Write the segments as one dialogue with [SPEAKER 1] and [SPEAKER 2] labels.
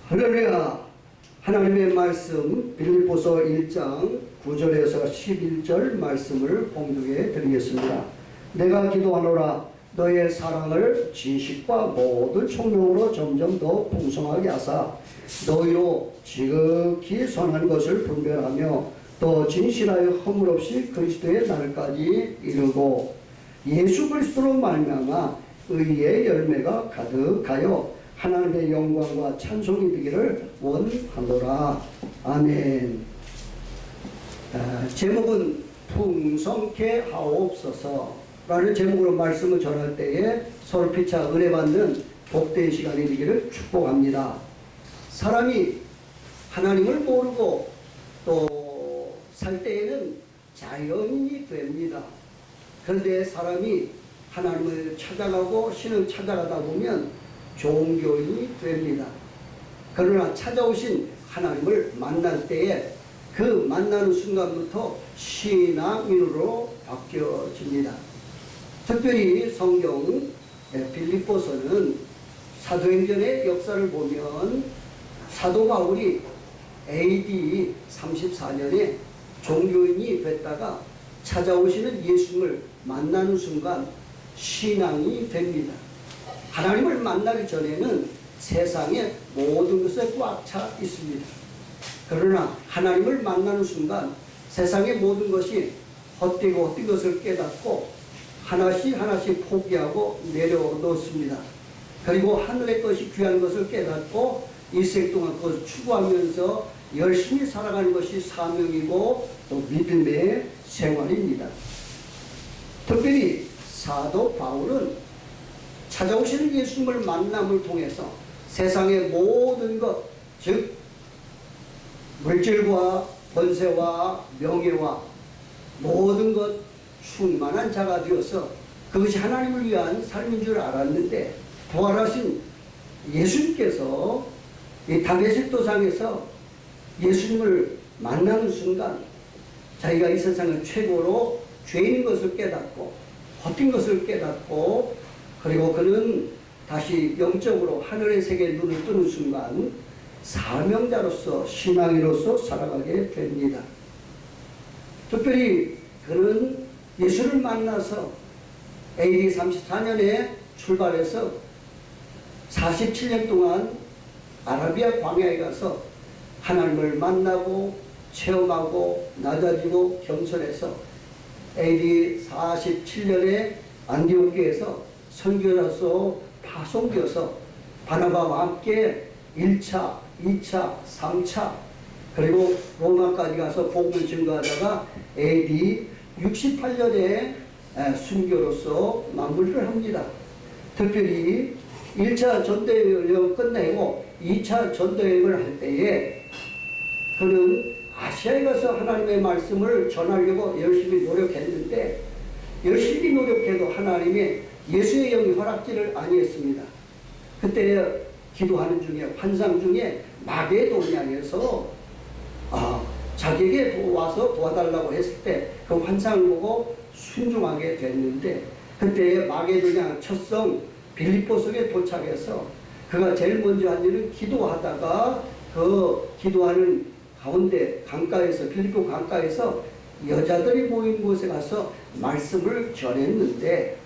[SPEAKER 1] 할렐루야. 하나님의 말씀 빌립보서 1장 9절에서 11절 말씀을 봉독해 드리겠습니다. 내가 기도하노라. 너의 사랑을 지식과 모든 총명으로 점점 더 풍성하게 하사 너희로 지극히 선한 것을 분별하며 또 진실하여 허물 없이 그리스도의 날까지 이르고 예수 그리스도로 말미암아 의의 열매가 가득하여 하나님의 영광과 찬송이 되기를 원하노라. 아멘. 제목은 풍성케 하옵소서 라는 제목으로 말씀을 전할 때에 솔피차 은혜 받는 복된 시간이 되기를 축복합니다. 사람이 하나님을 모르고 또 살 때에는 자연인이 됩니다. 그런데 사람이 하나님을 찾아가고 신을 찾아가다 보면 종교인이 됩니다. 그러나 찾아오신 하나님을 만날 때에 그 만나는 순간부터 신앙인으로 바뀌어집니다. 특별히 성경 빌립보서는 사도행전의 역사를 보면 사도 바울이 AD 34년에 종교인이 됐다가 찾아오시는 예수님을 만나는 순간 신앙이 됩니다. 하나님을 만나기 전에는 세상의 모든 것에 꽉 차 있습니다. 그러나 하나님을 만나는 순간 세상의 모든 것이 헛되고 헛된 것을 깨닫고 하나씩 하나씩 포기하고 내려놓습니다. 그리고 하늘의 것이 귀한 것을 깨닫고 일생 동안 그것을 추구하면서 열심히 살아가는 것이 사명이고 또 믿음의 생활입니다. 특별히 사도 바울은 찾아오시는 예수님을 만남을 통해서 세상의 모든 것, 즉 물질과 권세와 명예와 모든 것 충만한 자가 되어서 그것이 하나님을 위한 삶인 줄 알았는데 부활하신 예수님께서 이 다메섹 도상에서 예수님을 만나는 순간 자기가 이 세상을 최고로 죄인인 것을 깨닫고 헛된 것을 깨닫고 그리고 그는 다시 영적으로 하늘의 세계에 눈을 뜨는 순간 사명자로서 신앙인으로서 살아가게 됩니다. 특별히 그는 예수를 만나서 AD 34년에 출발해서 47년 동안 아라비아 광야에 가서 하나님을 만나고 체험하고 낮아지고 겸손해서 AD 47년에 안디옥교에서 선교사로 파송되어서 바나바와 함께 1차, 2차, 3차 그리고 로마까지 가서 복음을 증거하다가 AD 68년에 순교로서 마무리를 합니다. 특별히 1차 전도여행을 끝내고 2차 전도여행을 할 때에 그는 아시아에 가서 하나님의 말씀을 전하려고 열심히 노력했는데 열심히 노력해도 하나님의 예수의 영이 허락지를 아니했습니다. 그때 기도하는 중에 환상 중에 마귀의 돈이 아니어서 자기에게 와서 도와달라고 했을 때 그 환상을 보고 순종하게 됐는데 그때 마귀의 돈이 첫성 빌립보성에 도착해서 그가 제일 먼저 한 일은 기도하다가 그 기도하는 가운데 강가에서 빌립보 강가에서 여자들이 모인 곳에 가서 말씀을 전했는데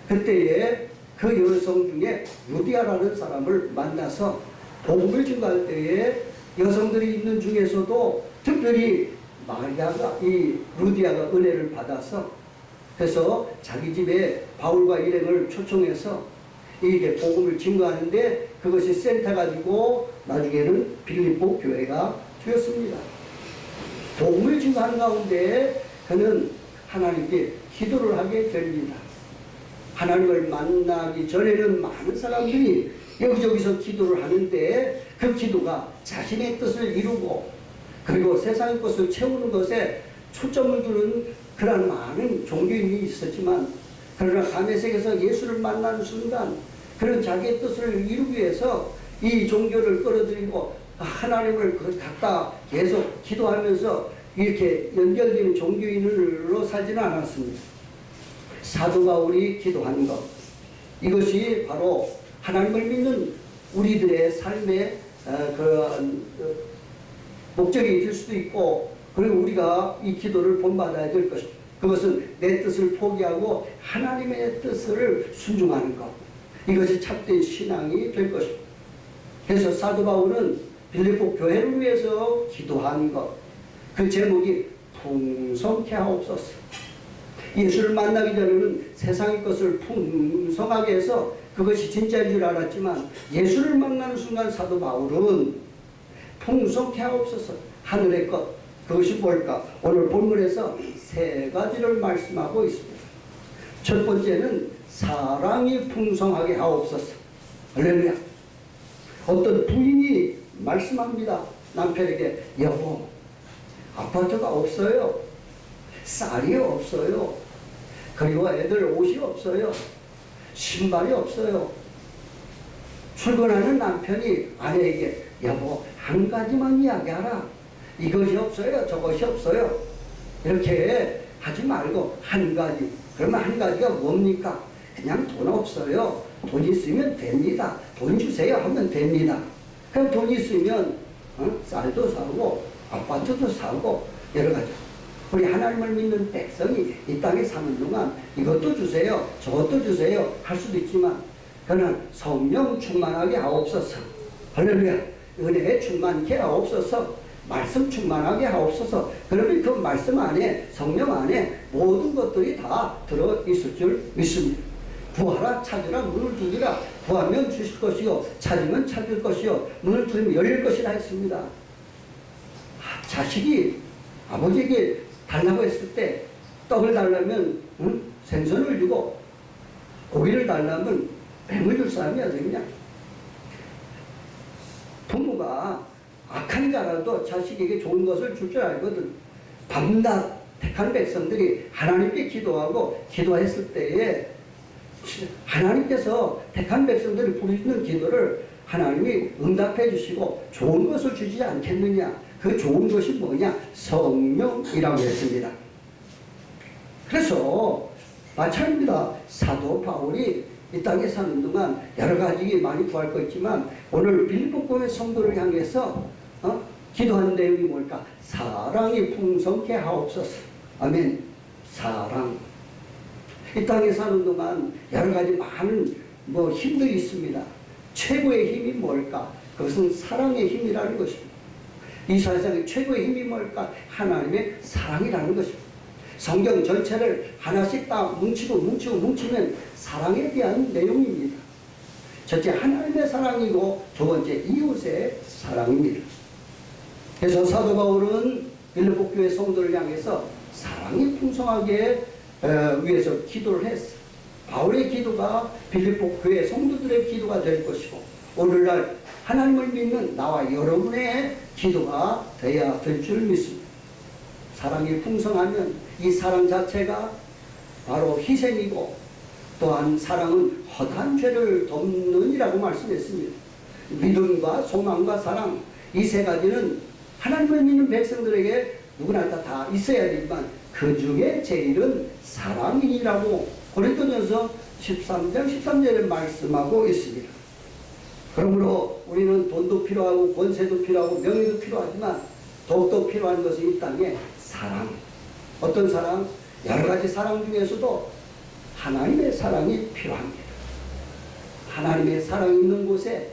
[SPEAKER 1] 그때에 그 여성 중에 루디아라는 사람을 만나서 복음을 증거할 때에 여성들이 있는 중에서도 특별히 마리아가 이 루디아가 은혜를 받아서 그래서 자기 집에 바울과 일행을 초청해서 이게 복음을 증거하는데 그것이 센터가 되고 나중에는 빌립보 교회가 되었습니다. 복음을 증거하는 가운데 그는 하나님께 기도를 하게 됩니다. 하나님을 만나기 전에는 많은 사람들이 여기저기서 기도를 하는데 그 기도가 자신의 뜻을 이루고 그리고 세상의 것을 채우는 것에 초점을 두는 그런 많은 종교인이 있었지만 그러나 다메섹에서 예수를 만나는 순간 그런 자기의 뜻을 이루기 위해서 이 종교를 끌어들이고 하나님을 갖다 계속 기도하면서 이렇게 연결되는 종교인으로 살지는 않았습니다. 사도 바울이 기도하는 것 이것이 바로 하나님을 믿는 우리들의 삶의 그런 목적이 될 수도 있고, 그리고 우리가 이 기도를 본받아야 될 것입니다. 그것은 내 뜻을 포기하고 하나님의 뜻을 순종하는 것. 이것이 참된 신앙이 될 것입니다. 그래서 사도 바울은 빌립보 교회를 위해서 기도한 것, 그 제목이 풍성케 하옵소서. 예수를 만나기 전에는 세상의 것을 풍성하게 해서 그것이 진짜인 줄 알았지만, 예수를 만나는 순간 사도 바울은 풍성케 하옵소서, 하늘의 것, 그것이 뭘까? 오늘 본문에서 세 가지를 말씀하고 있습니다. 첫 번째는 사랑이 풍성하게 하옵소서. 할렐루야. 어떤 부인이 말씀합니다. 남편에게, 여보, 아파트가 없어요. 쌀이 없어요. 그리고 애들 옷이 없어요. 신발이 없어요. 출근하는 남편이 아내에게, 여보, 한 가지만 이야기하라. 이것이 없어요. 저것이 없어요. 이렇게 하지 말고 한 가지. 그러면 한 가지가 뭡니까? 그냥 돈 없어요. 돈 있으면 됩니다. 돈 주세요 하면 됩니다. 그럼 돈 있으면 쌀도 사고 아파트도 사고 여러 가지. 우리 하나님을 믿는 백성이 이 땅에 사는 동안 이것도 주세요, 저것도 주세요 할 수도 있지만, 그러나 성령 충만하게 하옵소서. 할렐루야. 은혜에 충만케 하옵소서. 말씀 충만하게 하옵소서. 그러면 그 말씀 안에, 성령 안에 모든 것들이 다 들어있을 줄 믿습니다. 구하라, 찾으라, 문을 두드리라. 구하면 주실 것이요, 찾으면 찾을 것이요, 문을 두드리면 열릴 것이라 했습니다. 자식이 아버지에게 달라고 했을 때, 떡을 달라면 생선을 주고, 고기를 달라면 뱀을 줄 사람이 어디냐. 부모가 악한 자라도 자식에게 좋은 것을 줄 줄 알거든. 밤낮 택한 백성들이 하나님께 기도하고 기도했을 때에 하나님께서 택한 백성들이 부르짖는 기도를 하나님이 응답해 주시고 좋은 것을 주지 않겠느냐. 그 좋은 것이 뭐냐? 성령이라고 했습니다. 그래서 마찬가지입니다. 사도 바울이 이 땅에 사는 동안 여러 가지 많이 구할 거 있지만, 오늘 빌립보 교회 성도를 향해서 기도하는 내용이 뭘까? 사랑이 풍성케 하옵소서. 아멘. 사랑. 이 땅에 사는 동안 여러 가지 많은 힘들이 있습니다. 최고의 힘이 뭘까? 그것은 사랑의 힘이라는 것입니다. 이 세상의 최고의 힘이 뭘까? 하나님의 사랑이라는 것입니다. 성경 전체를 하나씩 다 뭉치면 사랑에 대한 내용입니다. 첫째, 하나님의 사랑이고 두 번째, 이웃의 사랑입니다. 그래서 사도 바울은 빌립보 교회 성도를 향해서 사랑이 풍성하게 위해서 기도를 했어요. 바울의 기도가 빌립보 교회 성도들의 기도가 될 것이고, 오늘날 하나님을 믿는 나와 여러분의 기도가 되어야 될 줄 믿습니다. 사랑이 풍성하면 이 사랑 자체가 바로 희생이고, 또한 사랑은 허다한 죄를 덮는이라고 말씀했습니다. 믿음과 소망과 사랑, 이 세 가지는 하나님을 믿는 백성들에게 누구나 다 있어야 되지만 그 중에 제일은 사랑이라고 고린도전서 13장 13절에 말씀하고 있습니다. 그러므로 우리는 돈도 필요하고 권세도 필요하고 명예도 필요하지만 더욱더 필요한 것은 이 땅에 사랑. 어떤 사랑? 여러 가지 사랑 중에서도 하나님의 사랑이 필요합니다. 하나님의 사랑이 있는 곳에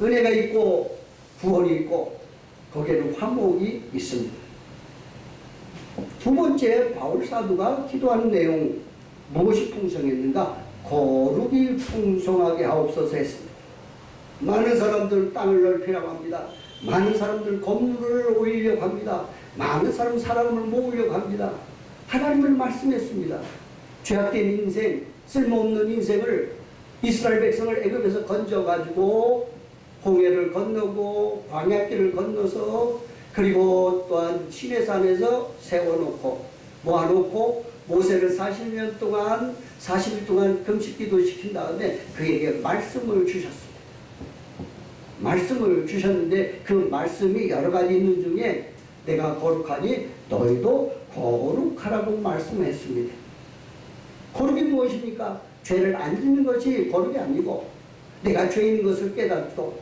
[SPEAKER 1] 은혜가 있고 구원이 있고 거기에는 화목이 있습니다. 두 번째, 바울 사도가 기도하는 내용, 무엇이 풍성했는가? 거룩이 풍성하게 하옵소서 했습니다. 많은 사람들 땅을 넓히라고 합니다. 많은 사람들 건물을 올리려고 합니다. 많은 사람을 모으려고 합니다. 하나님을 말씀했습니다. 죄악된 인생, 쓸모없는 인생을, 이스라엘 백성을 애굽에서 건져가지고 홍해를 건너고 광야길을 건너서, 그리고 또한 시내산에서 세워놓고 모아놓고 모세를 40년 동안 40일 동안 금식기도 시킨 다음에 그에게 말씀을 주셨습니다. 말씀을 주셨는데 그 말씀이 여러 가지 있는 중에 내가 거룩하니 너희도 거룩하라고 말씀했습니다. 거룩이 무엇입니까? 죄를 안 짓는 것이 거룩이 아니고, 내가 죄 있는 것을 깨닫고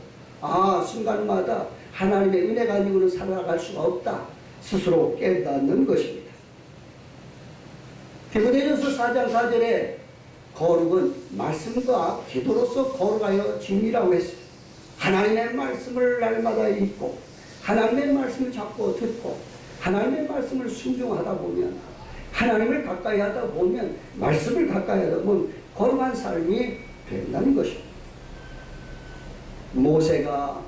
[SPEAKER 1] 순간마다 하나님의 은혜 가지고는 살아갈 수가 없다. 스스로 깨닫는 것입니다. 디모데전서 4장 4절에 거룩은 말씀과 기도로서 거룩하여 짐이라고 했습니다. 하나님의 말씀을 날마다 읽고 하나님의 말씀을 잡고 듣고 하나님의 말씀을 순종하다 보면 하나님을 가까이 하다 보면 말씀을 가까이 하다 보면 거룩한 삶이 된다는 것입니다. 모세가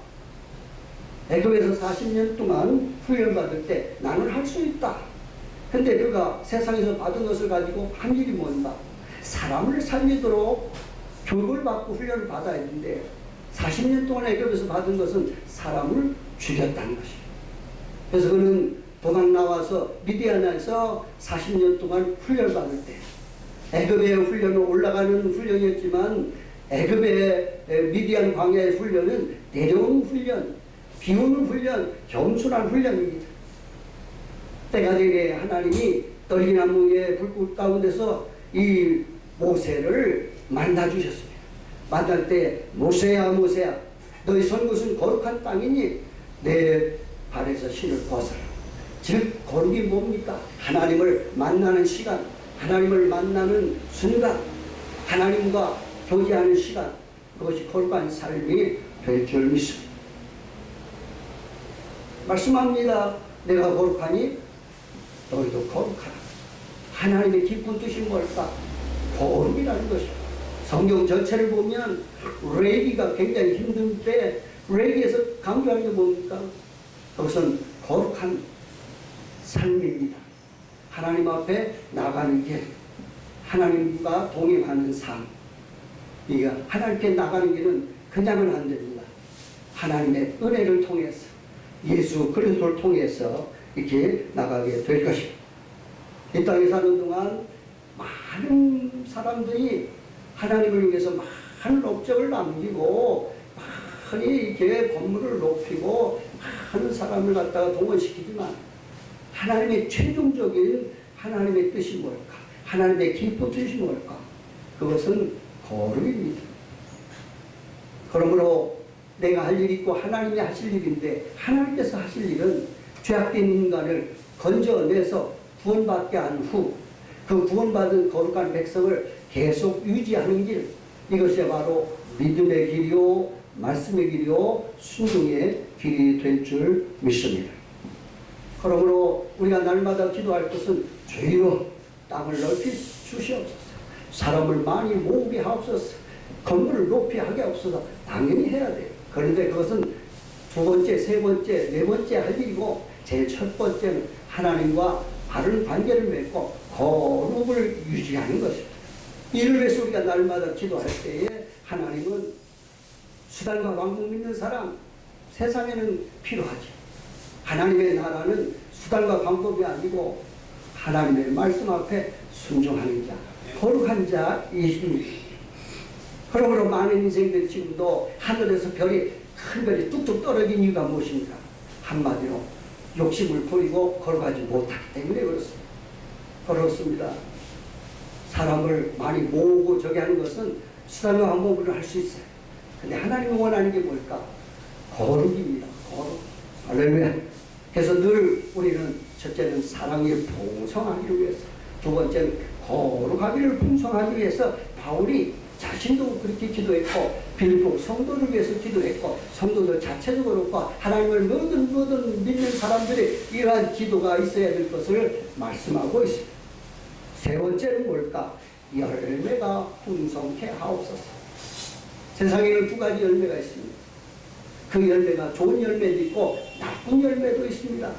[SPEAKER 1] 애굽에서 40년 동안 훈련받을 때 나는 할 수 있다. 근데 그가 세상에서 받은 것을 가지고 한 일이 뭔가? 사람을 살리도록 교육을 받고 훈련을 받아야 했는데 40년 동안 애굽에서 받은 것은 사람을 죽였다는 것입니다. 그래서 그는 도망 나와서 미디안에서 40년 동안 훈련을 받을 때 애굽의 훈련은 올라가는 훈련이었지만 애굽의 미디안 광야의 훈련은 내려오는 훈련, 비오는 훈련, 겸손한 훈련입니다. 때가 되게 하나님이 떨기나무의 불꽃 가운데서 이 모세를 만나주셨습니다. 만날 때 모세야 모세야 너희 선 곳은 거룩한 땅이니 내 발에서 신을 벗어라. 즉 거룩이 뭡니까? 하나님을 만나는 시간, 하나님을 만나는 순간, 하나님과 교제하는 시간, 그것이 거룩한 삶이 될 줄 믿습니다. 말씀합니다. 내가 거룩하니 너희도 거룩하라. 하나님의 깊은 뜻이 뭘까? 거룩이라는 것입니다. 성경 전체를 보면 레위기가 굉장히 힘든데 레위기에서 강조하는 게 뭡니까? 그것은 거룩한 삶입니다. 하나님 앞에 나가는 길, 하나님과 동행하는 삶. 이게 하나님께 나가는 길은 그냥은 안 됩니다. 하나님의 은혜를 통해서 예수 그리스도를 통해서 이렇게 나가게 될 것입니다. 이 땅에 사는 동안 많은 사람들이 하나님을 위해서 많은 업적을 남기고 많이 이렇게 건물을 높이고 많은 사람을 갖다가 동원시키지만 하나님의 최종적인 하나님의 뜻이 뭘까? 하나님의 깊은 뜻이 뭘까? 그것은 거룩입니다. 그러므로 내가 할 일이 있고 하나님이 하실 일인데 하나님께서 하실 일은 죄악된 인간을 건져내서 구원받게 한 후 그 구원받은 거룩한 백성을 계속 유지하는 길, 이것이 바로 믿음의 길이요 말씀의 길이요 순종의 길이 될 줄 믿습니다. 그러므로 우리가 날마다 기도할 것은 주여 땅을 넓히 주시옵소서, 사람을 많이 모으게 하옵소서, 건물을 높이 하게 하옵소서. 당연히 해야 돼요. 그런데 그것은 두 번째, 세 번째, 네 번째 할 일이고 제일 첫 번째는 하나님과 바른 관계를 맺고 거룩을 유지하는 것입니다. 이를 위해서 우리가 날마다 기도할 때에 하나님은 수단과 방법 믿는 사람, 세상에는 필요하지. 하나님의 나라는 수단과 방법이 아니고 하나님의 말씀 앞에 순종하는 자, 거룩한 자이십니다. 그러므로 많은 인생들이 지금도 하늘에서 별이 큰 별이 뚝뚝 떨어진 이유가 무엇입니까? 한마디로 욕심을 부리고 거룩하지 못하기 때문에 그렇습니다. 사람을 많이 모으고 저기 하는 것은 수단과 방법으로 할 수 있어요. 근데 하나님이 원하는 게 뭘까? 거룩입니다. 거룩. 할렐루야. 그래서 늘 우리는 첫째는 사랑이 풍성하기를 위해서, 두 번째는 거룩하기를 풍성하기 위해서 바울이 자신도 그렇게 기도했고 빌립보 성도를 위해서 기도했고 성도들 자체도 그렇고 하나님을 모든 믿는 사람들이 이러한 기도가 있어야 될 것을 말씀하고 있습니다. 세 번째는 뭘까? 열매가 풍성케 하옵소서. 세상에는 두 가지 열매가 있습니다. 그 열매가 좋은 열매도 있고 나쁜 열매도 있습니다.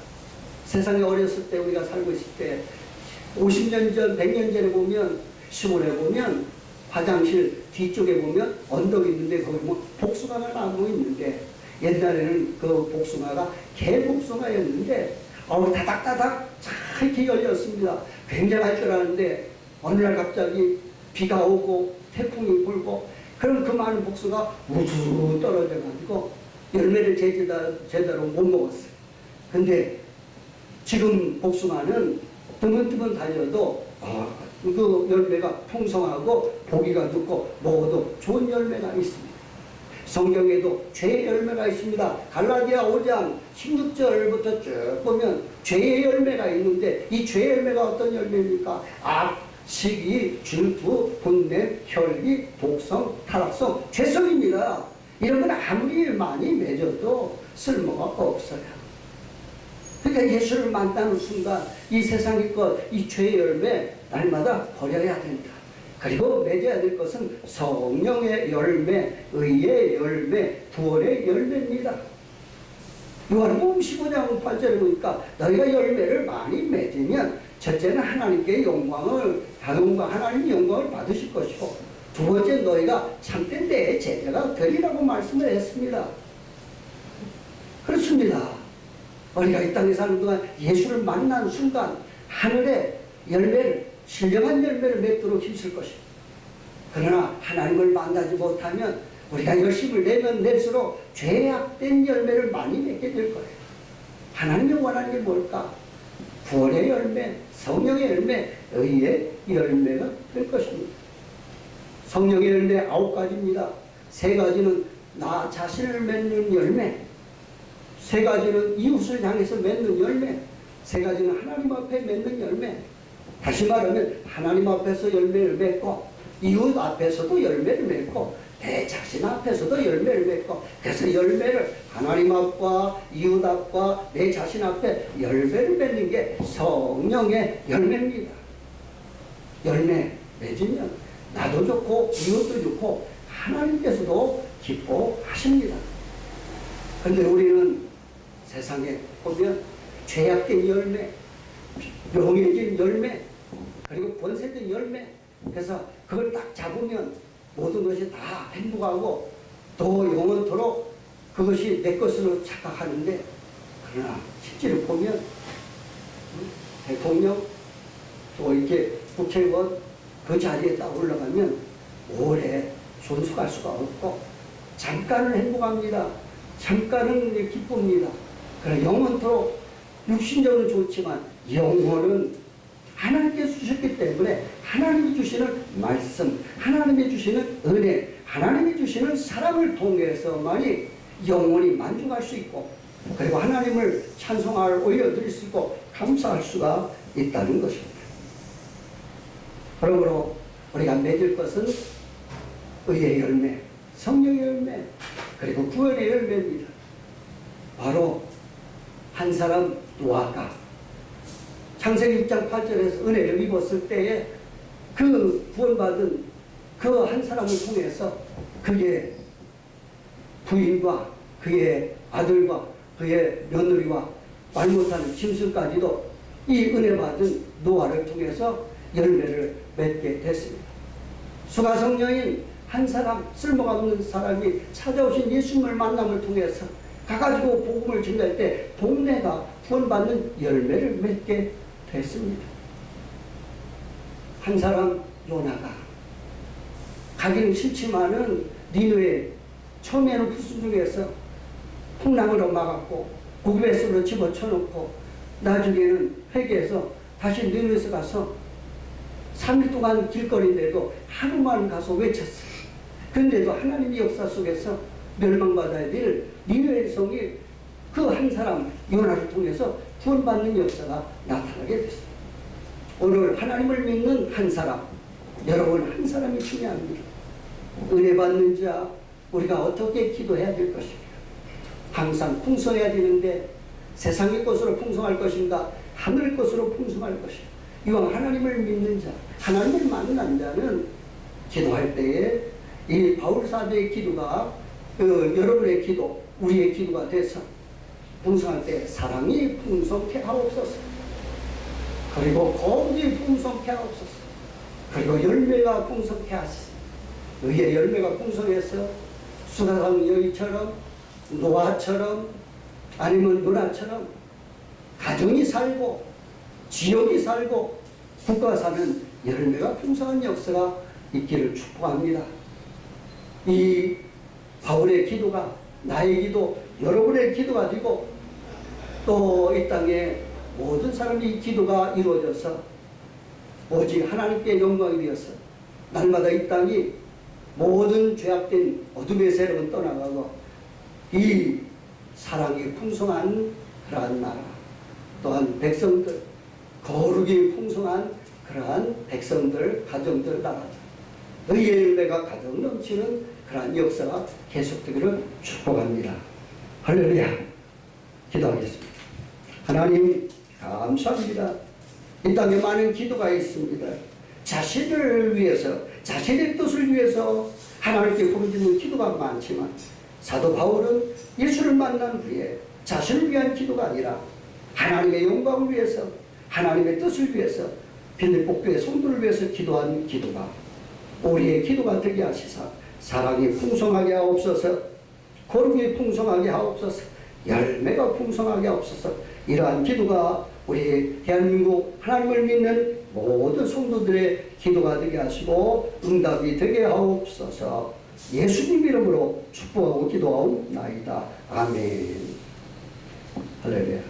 [SPEAKER 1] 세상에 어렸을 때 우리가 살고 있을 때 50년 전, 100년 전에 보면 시골에 보면 화장실 뒤쪽에 보면 언덕이 있는데 거기 보면 복숭아가 나무 있는데 옛날에는 그 복숭아가 개복숭아였는데 다닥다닥 잘 이렇게 열렸습니다. 굉장할 줄 알았는데 어느 날 갑자기 비가 오고 태풍이 불고 그럼 그 많은 복숭아가 우수 떨어져가지고 열매를 제대로 못 먹었어요. 근데 지금 복숭아는 드문드문 달려도 그 열매가 풍성하고 보기가 좋고 먹어도 좋은 열매가 있습니다. 성경에도 죄의 열매가 있습니다. 갈라디아 5장 16절부터 쭉 보면 죄의 열매가 있는데 이 죄의 열매가 어떤 열매입니까? 악, 시기, 질투, 분냄, 혈기, 독성, 타락성, 죄성입니다. 이런 건 아무리 많이 맺어도 쓸모가 없어요. 그러니까 예수를 만나는 순간 이 세상의 것, 이 죄의 열매 날마다 버려야 된다. 그리고 맺어야 될 것은 성령의 열매, 의의 열매, 구원의 열매입니다. 요한복음 15장 8절에 보니까 너희가 열매를 많이 맺으면 첫째는 하나님께 영광을, 하나님의 영광을 받으실 것이고 두 번째 너희가 참된 때의 제자가 되리라고 말씀을 했습니다. 그렇습니다. 우리가 이 땅에 사는 동안 예수를 만난 순간 하늘의 열매를, 신령한 열매를 맺도록 힘쓸 것입니다. 그러나 하나님을 만나지 못하면 우리가 열심을 내면 낼수록 죄악된 열매를 많이 맺게 될 거예요. 하나님이 원하는 게 뭘까? 구원의 열매, 성령의 열매, 의의 열매가 될 것입니다. 성령의 열매 9가지입니다. 3가지는 나 자신을 맺는 열매, 3가지는 이웃을 향해서 맺는 열매, 3가지는 하나님 앞에 맺는 열매. 다시 말하면 하나님 앞에서 열매를 맺고 이웃 앞에서도 열매를 맺고 내 자신 앞에서도 열매를 맺고, 그래서 열매를 하나님 앞과 이웃 앞과 내 자신 앞에 열매를 맺는 게 성령의 열매입니다. 열매 맺으면 나도 좋고 이웃도 좋고 하나님께서도 기뻐하십니다. 그런데 우리는 세상에 보면 죄악된 열매, 명예진 열매, 그리고 권세된 열매, 그래서 그걸 딱 잡으면 모든 것이 다 행복하고 또 영원토록 그것이 내 것으로 착각하는데, 그러나 실제로 보면 대통령 또 이렇게 국회의원 그 자리에 딱 올라가면 오래 존속할 수가 없고 잠깐은 행복합니다. 잠깐은 기쁩니다. 그러나 영원토록 육신적으로 좋지만 영혼은 하나님께서 주셨기 때문에 하나님이 주시는 말씀, 하나님이 주시는 은혜, 하나님이 주시는 사랑을 통해서만이 영혼이 만족할 수 있고, 그리고 하나님을 찬송할, 올려드릴 수 있고 감사할 수가 있다는 것입니다. 그러므로 우리가 맺을 것은 의의 열매, 성령의 열매, 그리고 구원의 열매입니다. 바로 한 사람 노아가 창세기 6장 8절에서 은혜를 입었을 때에 그 구원받은 그 한 사람을 통해서 그의 부인과 그의 아들과 그의 며느리와 말 못하는 짐승까지도 이 은혜 받은 노아를 통해서 열매를 맺게 됐습니다. 수가성녀인 한 사람, 쓸모가 없는 사람이 찾아오신 예수님을 만남을 통해서 가가지고 복음을 전할 때 동네가 구원받는 열매를 맺게 됐습니다. 한 사람 요나가 가기는 싫지만은 니느웨 처음에는 부수 중에서 풍랑으로 막았고 고기뱃으로 집어쳐놓고 나중에는 회개해서 다시 니느웨에서 가서 3일 동안 길거리인데도 하루만 가서 외쳤어요. 그런데도 하나님의 역사 속에서 멸망받아야 될 니느웨 성이 그 한 사람 요나를 통해서 구원받는 역사가 나타나게 됐습니다. 오늘 하나님을 믿는 한 사람, 여러분 한 사람이 중요합니다. 은혜 받는 자, 우리가 어떻게 기도해야 될 것입니까? 항상 풍성해야 되는데 세상의 것으로 풍성할 것인가, 하늘 것으로 풍성할 것인가. 이왕 하나님을 믿는 자, 하나님을 만난 자는 기도할 때에 이 바울사도의 기도가 여러분의 기도, 우리의 기도가 돼서 풍성할 때 사랑이 풍성케 하옵소서. 그리고 거룩이 풍성케 하옵소서. 그리고 열매가 풍성케 하소서. 의의 열매가 풍성해서 수가성 여인처럼, 노아처럼, 아니면 누나처럼 가정이 살고 지역이 살고 국가가 사는 열매가 풍성한 역사가 있기를 축복합니다. 이 바울의 기도가 나의 기도, 여러분의 기도가 되고, 또 이 땅에 모든 사람이 이 기도가 이루어져서 오직 하나님께 영광이 되어서 날마다 이 땅이 모든 죄악된 어둠의 세력은 떠나가고 이 사랑이 풍성한 그러한 나라, 또한 백성들, 거룩이 풍성한 그러한 백성들, 가정들 나라죠. 의의 열매가 가득 넘치는 그러한 역사가 계속되기를 축복합니다. 할렐루야. 기도하겠습니다. 하나님 감사합니다. 이 땅에 많은 기도가 있습니다. 자신을 위해서, 자신의 뜻을 위해서 하나님께 부르짖는 기도가 많지만 사도 바울은 예수를 만난 후에 자신을 위한 기도가 아니라 하나님의 영광을 위해서, 하나님의 뜻을 위해서, 빌립보 교회 성도를 위해서 기도한 기도가 우리의 기도가 되게 하시사 사랑이 풍성하게 하옵소서, 거룩이 풍성하게 하옵소서, 열매가 풍성하게 하옵소서. 이러한 기도가 우리 대한민국 하나님을 믿는 모든 성도들의 기도가 되게 하시고 응답이 되게 하옵소서. 예수님 이름으로 축복하고 기도하옵나이다. 아멘. 할렐루야.